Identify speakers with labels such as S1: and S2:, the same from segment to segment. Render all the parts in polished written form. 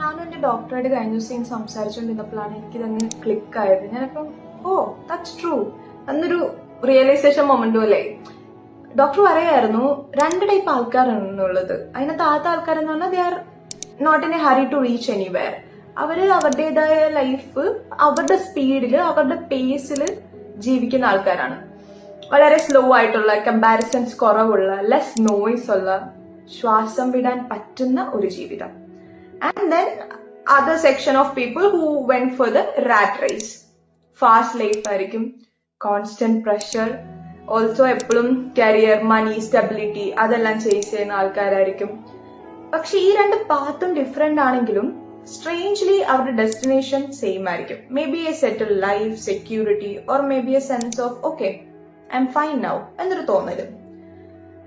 S1: ഞാനും എന്റെ ഡോക്ടറായിട്ട് കഴിഞ്ഞ ദിവസം സംസാരിച്ചുകൊണ്ടിരുന്നപ്പോഴാണ് എനിക്കിതങ്ങ് ക്ലിക്കായത്. ഞാനിപ്പം ദാറ്റ്സ് ട്രൂ എന്നൊരു റിയലൈസേഷൻ മൊമെന്റും അല്ലേ. ഡോക്ടർ പറയായിരുന്നു 2 ടൈപ്പ് ആൾക്കാരാണെന്നുള്ളത്. അതിനകത്ത് ആദ്യത്തെ ആൾക്കാരെന്ന് പറഞ്ഞാൽ they are not in a hurry to reach anywhere. അവര് അവരുടേതായ ലൈഫ് അവരുടെ സ്പീഡില് അവരുടെ പേസില് ജീവിക്കുന്ന ആൾക്കാരാണ്. വളരെ സ്ലോ ആയിട്ടുള്ള, കമ്പാരിസൺസ് കുറവുള്ള, ലെസ് നോയ്സ് ഉള്ള, ശ്വാസം വിടാൻ പറ്റുന്ന ഒരു ജീവിതം. And then other section of people who went for the rat race. Fast life ആയിരിക്കും, കോൺസ്റ്റന്റ് പ്രഷർ, ഓൾസോ എപ്പോഴും കരിയർ, മണി, സ്റ്റെബിലിറ്റി അതെല്ലാം ചേസ് ചെയ്യുന്ന ആൾക്കാരായിരിക്കും. പക്ഷെ ഈ 2 പാത്തും ഡിഫറെന്റ് ആണെങ്കിലും സ്ട്രേഞ്ച്ലി അവരുടെ ഡെസ്റ്റിനേഷൻ സെയിം ആയിരിക്കും. May be A settle life, security, or may be A sense of okay I am fine now എന്നൊരു തോന്നല്.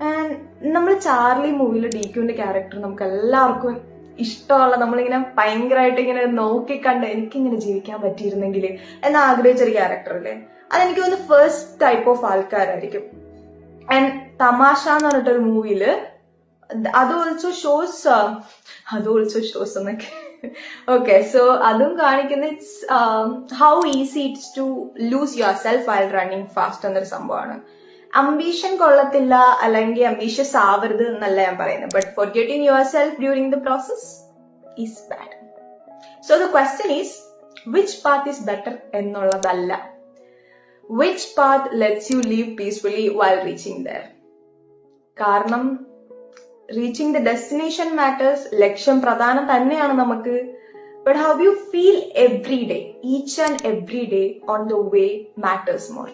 S1: ആൻഡ് നമ്മൾ ചാർലി മൂവിയിൽ DQന്റെ ക്യാരക്ടർ നമുക്ക് എല്ലാവർക്കും ഇഷ്ടമുള്ള, നമ്മളിങ്ങനെ ഭയങ്കരമായിട്ട് ഇങ്ങനെ നോക്കിക്കണ്ട് എനിക്കിങ്ങനെ ജീവിക്കാൻ പറ്റിയിരുന്നെങ്കിൽ എന്ന് ആഗ്രഹിച്ചൊരു ക്യാരക്ടർ അല്ലേ. അതെനിക്ക് തോന്നുന്നു ഫസ്റ്റ് ടൈപ്പ് ഓഫ് ആൾക്കാരായിരിക്കും. ആൻഡ് തമാശ എന്ന് പറഞ്ഞിട്ടൊരു മൂവിയില് അത് ഓൾസോ ഷോസ് എന്നൊക്കെ ഓക്കെ. സോ അതും കാണിക്കുന്ന it's how easy it's to lose yourself while running fast എന്നൊരു സംഭവമാണ്. അംബീഷൻ കൊള്ളത്തില്ല, അല്ലെങ്കിൽ അംബീഷ്യസ് ആവരുത് എന്നല്ല ഞാൻ പറയുന്നത്. But forgetting your self during the process is bad. So the question is which path is better എന്നുള്ളതല്ല, which path lets you leave peacefully while reaching there. കാരണം റീച്ചിങ് ദ ഡെസ്റ്റിനേഷൻ മാറ്റേഴ്സ്, ലക്ഷ്യം പ്രധാനം തന്നെയാണ് നമുക്ക്. But how you feel every day, each and every day on the way matters more.